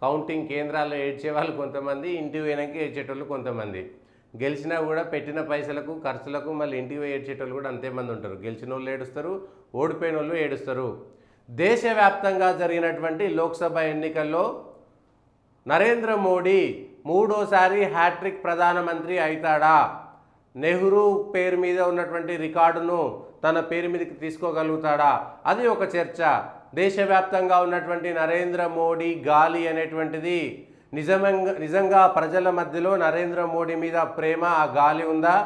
Counting కేంద్రాల్లో ఏడ్చే వాళ్ళు కొంతమంది, ఇంటికి పోయినాక ఏడ్చేటోళ్ళు కొంతమంది. గెలిచినా కూడా పెట్టిన పైసలకు ఖర్చులకు మళ్ళీ ఇంటికి పోయి ఏడ్చేటోళ్ళు కూడా అంతేమంది ఉంటారు. గెలిచిన వాళ్ళు ఏడుస్తారు, ఓడిపోయిన వాళ్ళు ఏడుస్తారు. దేశవ్యాప్తంగా జరిగినటువంటి లోక్సభ ఎన్నికల్లో నరేంద్ర మోడీ మూడోసారి హ్యాట్రిక్ ప్రధానమంత్రి అవుతాడా? నెహ్రూ పేరు మీద ఉన్నటువంటి రికార్డును తన పేరు మీదకి తీసుకోగలుగుతాడా? అది ఒక చర్చ. దేశవ్యాప్తంగా ఉన్నటువంటి నరేంద్ర మోడీ గాలి అనేటువంటిది నిజంగా ప్రజల మధ్యలో నరేంద్ర మోడీ మీద ప్రేమ, ఆ గాలి ఉందా,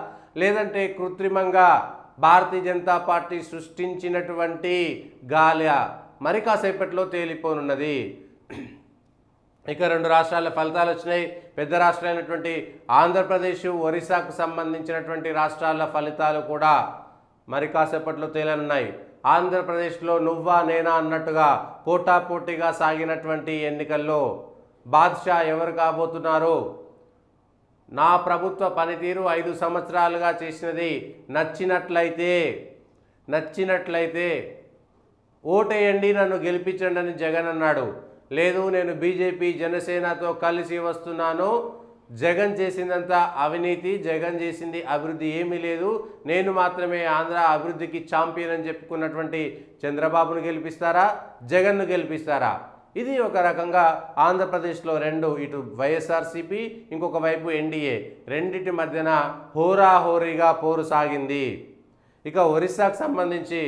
లేదంటే కృత్రిమంగా భారతీయ జనతా పార్టీ సృష్టించినటువంటి గాలి మరి కాసేపట్లో తేలిపోనున్నది. ఇక 2 రాష్ట్రాల ఫలితాలు వచ్చినాయి. పెద్ద రాష్ట్రాలైనటువంటి ఆంధ్రప్రదేశ్, ఒరిస్సాకు సంబంధించినటువంటి రాష్ట్రాల ఫలితాలు కూడా మరి కాసేపట్లో తేలనున్నాయి. ఆంధ్రప్రదేశ్లో నువ్వా నేనా అన్నట్టుగా పోటాపోటీగా సాగినటువంటి ఎన్నికల్లో బాద్షా ఎవరు కాబోతున్నారు? నా ప్రభుత్వ పనితీరు 5 సంవత్సరాలుగా చేసినది నచ్చినట్లయితే ఓటేయండి, నన్ను గెలిపించండి అని జగన్ అన్నాడు. లేదు, నేను బీజేపీ జనసేనతో కలిసి వస్తున్నాను, జగన్ చేసిందంతా అవినీతి, జగన్ చేసింది అభివృద్ధి ఏమీ లేదు, నేను మాత్రమే ఆంధ్ర అభివృద్ధికి ఛాంపియన్ అని చెప్పుకున్నటువంటి చంద్రబాబును గెలిపిస్తారా, జగన్ను గెలిపిస్తారా? ఇది ఒక రకంగా ఆంధ్రప్రదేశ్లో ఇటు వైఎస్ఆర్సీపీ, ఇంకొక వైపు ఎన్డీఏ, రెండిటి మధ్యన హోరాహోరీగా పోరు సాగింది. ఇక ఒరిస్సాకు సంబంధించి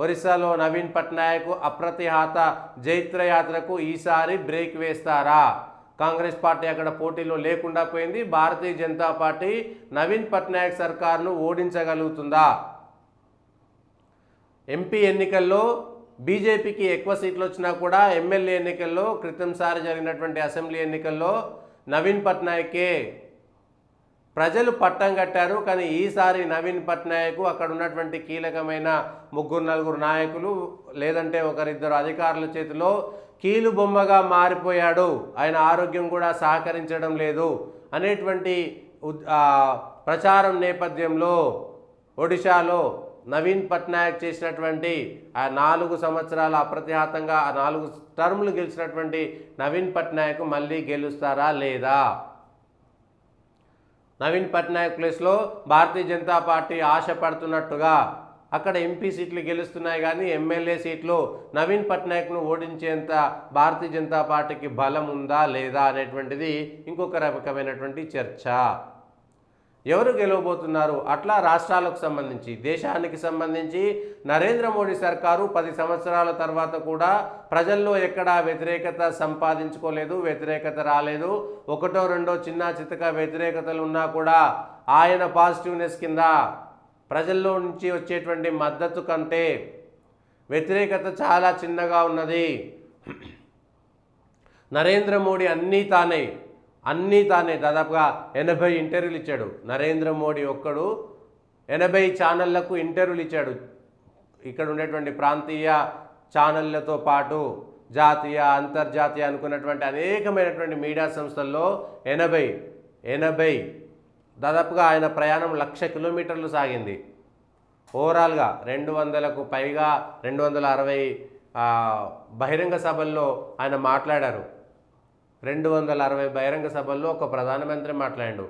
ఒరిస్సాలో నవీన్ పట్నాయక్ అప్రతిహత జైత్రయాత్రకు ఈసారి బ్రేక్ వేస్తారా? కాంగ్రెస్ పార్టీ అక్కడ పోటీలో లేకుండా పోయింది. భారతీయ జనతా పార్టీ నవీన్ పట్నాయక్ సర్కార్ను ఓడించగలుగుతుందా? ఎంపీ ఎన్నికల్లో బీజేపీకి ఎక్కువ సీట్లు వచ్చినా కూడా ఎమ్మెల్యే ఎన్నికల్లో, క్రితంసారి జరిగినటువంటి అసెంబ్లీ ఎన్నికల్లో నవీన్ పట్నాయకే ప్రజలు పట్టం కట్టారు. కానీ ఈసారి నవీన్ పట్నాయక్ అక్కడ ఉన్నటువంటి కీలకమైన 3-4 నాయకులు లేదంటే 1-2 అధికారుల చేతిలో కీలు బొమ్మగా మారిపోయాడు, ఆయన ఆరోగ్యం కూడా సహకరించడం లేదు అనేటువంటి ప్రచారం నేపథ్యంలో ఒడిశాలో నవీన్ పట్నాయక్ చేసినటువంటి ఆ 4 సంవత్సరాల అప్రతిహతంగా 4 టర్ములు గెలిచినటువంటి నవీన్ పట్నాయక్ మళ్ళీ గెలుస్తారా లేదా? నవీన్ పట్నాయక్ ప్లేస్లో భారతీయ జనతా పార్టీ ఆశ పడుతున్నట్టుగా అక్కడ ఎంపీ సీట్లు గెలుస్తున్నాయి, కానీ ఎమ్మెల్యే సీట్లు నవీన్ పట్నాయక్ను ఓడించేంత భారతీయ జనతా పార్టీకి బలం ఉందా లేదా అనేటువంటిది ఇంకొక రకమైనటువంటి చర్చ. ఎవరు గెలవబోతున్నారు? అట్లా రాష్ట్రాలకు సంబంధించి, దేశానికి సంబంధించి నరేంద్ర మోడీ సర్కారు 10 సంవత్సరాల తర్వాత కూడా ప్రజల్లో ఎక్కడా వ్యతిరేకత సంపాదించుకోలేదు, వ్యతిరేకత రాలేదు. 1-2 చిన్న చితక వ్యతిరేకతలు ఉన్నా కూడా ఆయన పాజిటివ్నెస్ కింద ప్రజల్లో నుంచి వచ్చేటువంటి మద్దతు కంటే వ్యతిరేకత చాలా చిన్నగా ఉన్నది. నరేంద్ర మోడీ అన్నీ తానే దాదాపుగా 80 ఇంటర్వ్యూలు ఇచ్చాడు. నరేంద్ర మోడీ ఒక్కడు 80 ఛానళ్లకు ఇంటర్వ్యూలు ఇచ్చాడు. ఇక్కడ ఉండేటువంటి ప్రాంతీయ ఛానళ్లతో పాటు జాతీయ, అంతర్జాతీయ అనుకున్నటువంటి అనేకమైనటువంటి మీడియా సంస్థల్లో 80 దాదాపుగా ఆయన ప్రయాణం 1,00,000 కిలోమీటర్లు సాగింది. ఓవరాల్గా 200కు పైగా 260 బహిరంగ సభల్లో ఆయన మాట్లాడారు. 260 బహిరంగ సభల్లో ఒక ప్రధానమంత్రి మాట్లాడాడు.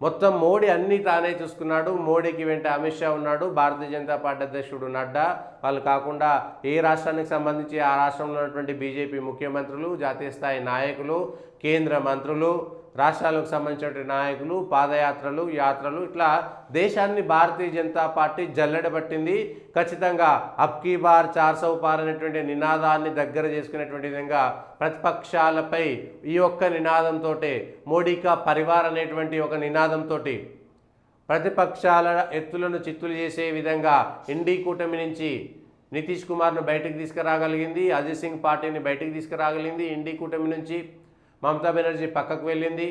మొత్తం మోడీ అన్నీ తానే చూసుకున్నాడు. మోడీకి వెంట అమిత్ షా ఉన్నాడు, భారతీయ జనతా పార్టీ అధ్యక్షుడు నడ్డా, వాళ్ళు కాకుండా ఏ రాష్ట్రానికి సంబంధించి ఆ రాష్ట్రంలో ఉన్నటువంటి బీజేపీ ముఖ్యమంత్రులు, జాతీయ స్థాయి నాయకులు, కేంద్ర మంత్రులు, రాష్ట్రాలకు సంబంధించిన నాయకులు, పాదయాత్రలు, యాత్రలు, ఇట్లా దేశాన్ని భారతీయ జనతా పార్టీ జల్లెడబట్టింది. ఖచ్చితంగా అబ్కీ బార్ 400 పార్ అనేటువంటి నినాదాన్ని దగ్గర చేసుకునేటువంటి విధంగా ప్రతిపక్షాలపై ఈ ఒక్క నినాదంతో, మోడీకా పరివార్ అనేటువంటి ఒక నినాదంతో ప్రతిపక్షాల ఎత్తులను చిత్తులు చేసే విధంగా ఇండీ కూటమి నుంచి నితీష్ కుమార్ను బయటకు తీసుకురాగలిగింది, అజిత్ సింగ్ పార్టీని బయటకు తీసుకురాగలిగింది. ఇండీ కూటమి నుంచి మమతా బెనర్జీ పక్కకు వెళ్ళింది.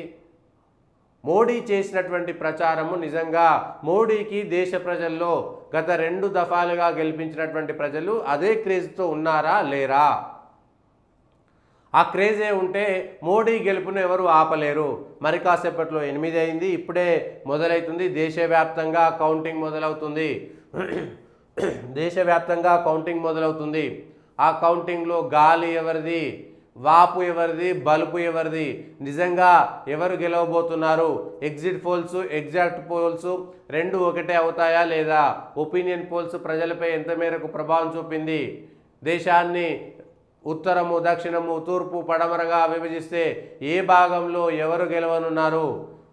మోడీ చేసినటువంటి ప్రచారము నిజంగా మోడీకి దేశ ప్రజల్లో గత 2 దఫాలుగా గెలిపించినటువంటి ప్రజలు అదే క్రేజ్తో ఉన్నారా లేరా? ఆ క్రేజే ఉంటే మోడీ గెలుపును ఎవరు ఆపలేరు. మరి కాసేపట్లో 8 అయింది, ఇప్పుడే మొదలవుతుంది. దేశవ్యాప్తంగా కౌంటింగ్ మొదలవుతుంది. ఆ కౌంటింగ్లో గాలి ఎవరిది? వాపు ఎవరిది, బలుపు ఎవరిది, నిజంగా ఎవరు గెలవబోతున్నారు, ఎగ్జిట్ పోల్స్ ఎగ్జాక్ట్ పోల్స్ రెండు ఒకటే అవుతాయా లేదా, ఒపీనియన్ పోల్స్ ప్రజలపై ఎంత మేరకు ప్రభావం చూపింది, దేశాన్ని ఉత్తరము దక్షిణము తూర్పు పడమరగా విభజిస్తే ఏ భాగంలో ఎవరు గెలవనున్నారు,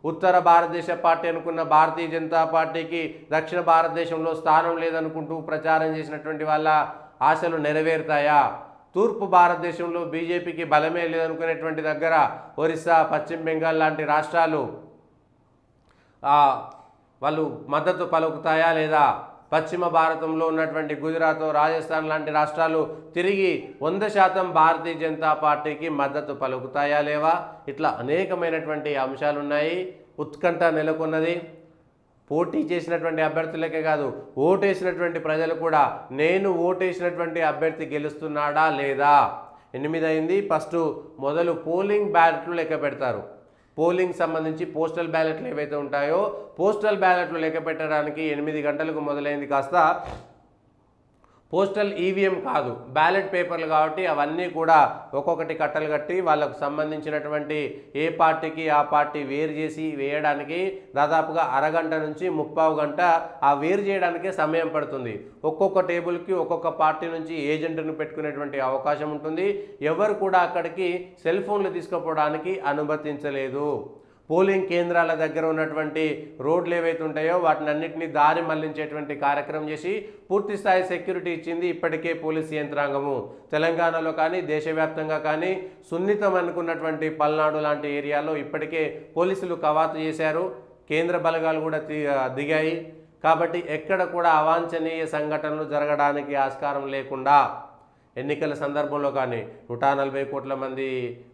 ఉత్తర భారతదేశ పార్టీ అనుకున్న భారతీయ జనతా పార్టీకి దక్షిణ భారతదేశంలో స్థానం లేదనుకుంటూ ప్రచారం చేసినటువంటి వాళ్ళ ఆశలు నెరవేరుతాయా, తూర్పు భారతదేశంలో బీజేపీకి బలమే లేదనుకునేటువంటి దగ్గర ఒరిస్సా పశ్చిమ బెంగాల్ లాంటి రాష్ట్రాలు వాళ్ళు మద్దతు పలుకుతాయా లేదా, పశ్చిమ భారతంలో ఉన్నటువంటి గుజరాత్ రాజస్థాన్ లాంటి రాష్ట్రాలు తిరిగి 100% భారతీయ జనతా పార్టీకి మద్దతు పలుకుతాయా లేవా, ఇట్లా అనేకమైనటువంటి అంశాలు ఉన్నాయి. ఉత్కంఠ నెలకొన్నది. పోటీ చేసినటువంటి అభ్యర్థులకే కాదు, ఓటేసినటువంటి ప్రజలు కూడా నేను ఓటేసినటువంటి అభ్యర్థి గెలుస్తున్నాడా లేదా. 8 అయింది. ఫస్ట్ మొదలు పోలింగ్ బ్యాలెట్లు లెక్క పెడతారు. పోలింగ్ సంబంధించి పోస్టల్ బ్యాలెట్లు ఏవైతే ఉంటాయో పోస్టల్ బ్యాలెట్లు లెక్క పెట్టడానికి 8 గంటలకు మొదలైంది కాస్త పోస్టల్ ఈవీఎం కాదు, బ్యాలెట్ పేపర్లు కాబట్టి అవన్నీ కూడా ఒక్కొక్కటి కట్టలు కట్టి వాళ్ళకు సంబంధించినటువంటి ఏ పార్టీకి ఆ పార్టీ వేరు చేసి వేయడానికి దాదాపుగా అరగంట నుంచి 30 గంట ఆ వేరు చేయడానికే సమయం పడుతుంది. ఒక్కొక్క టేబుల్కి ఒక్కొక్క పార్టీ నుంచి ఏజెంట్ను పెట్టుకునేటువంటి అవకాశం ఉంటుంది. ఎవరు కూడా అక్కడికి సెల్ ఫోన్లు తీసుకుపోవడానికి అనుమతించలేదు. పోలింగ్ కేంద్రాల దగ్గర ఉన్నటువంటి రోడ్లు ఏవైతే ఉంటాయో వాటిని అన్నింటినీ దారి మళ్లించేటువంటి కార్యక్రమం చేసి పూర్తి స్థాయి సెక్యూరిటీ ఇచ్చింది ఇప్పటికే పోలీసు యంత్రాంగము. తెలంగాణలో కానీ దేశవ్యాప్తంగా కానీ సున్నితం అనుకున్నటువంటి పల్నాడు లాంటి ఏరియాలో ఇప్పటికే పోలీసులు కవాతు చేశారు. కేంద్ర బలగాలు కూడా దిగాయి. కాబట్టి ఎక్కడ కూడా అవాంఛనీయ సంఘటనలు జరగడానికి ఆస్కారం లేకుండా ఎన్నికల సందర్భంలో కానీ 140 కోట్ల మంది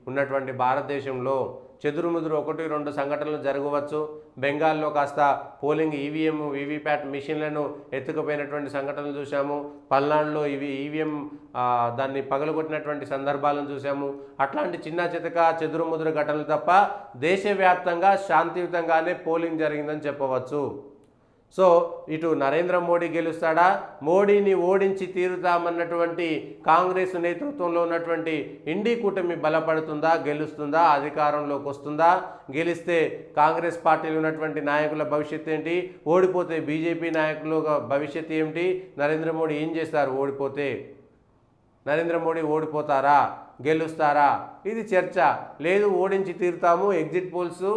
ఉన్నటువంటి భారతదేశంలో చెదురుముదురు 1-2 సంఘటనలు జరగవచ్చు. బెంగాల్లో కాస్త పోలింగ్ ఈవీఎం వీవీప్యాట్ మిషన్లను ఎత్తుకుపోయినటువంటి సంఘటనలు చూసాము. పల్నాడులో ఈవీఎం దాన్ని పగలగొట్టినటువంటి సందర్భాలను చూసాము. అట్లాంటి చిన్న చితక చెదురుముదురు ఘటనలు తప్ప దేశవ్యాప్తంగా శాంతియుతంగానే పోలింగ్ జరిగిందని చెప్పవచ్చు. సో ఇటు నరేంద్ర మోడీ గెలుస్తాడా, మోడీని ఓడించి తీరుతామన్నటువంటి కాంగ్రెస్ నేతృత్వంలో ఉన్నటువంటి ఇండి కూటమి బలపడుతుందా, గెలుస్తుందా, అధికారంలోకి వస్తుందా, గెలిస్తే కాంగ్రెస్ పార్టీలో ఉన్నటువంటి నాయకుల భవిష్యత్తు ఏంటి, ఓడిపోతే బీజేపీ నాయకుల భవిష్యత్తు ఏమిటి, నరేంద్ర మోడీ ఏం చేస్తారు ఓడిపోతే, నరేంద్ర మోడీ ఓడిపోతారా గెలుస్తారా, ఇది చర్చ. లేదు ఓడించి తీరుతాము, ఎగ్జిట్ పోల్స్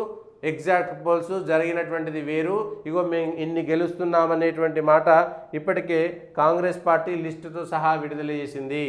ఎగ్జాక్ట్ పోల్స్ జరిగినటువంటిది వేరు, ఇగో మేము ఇన్ని గెలుస్తున్నామనేటువంటి మాట ఇప్పటికే కాంగ్రెస్ పార్టీ లిస్టుతో సహా విడుదల చేసింది.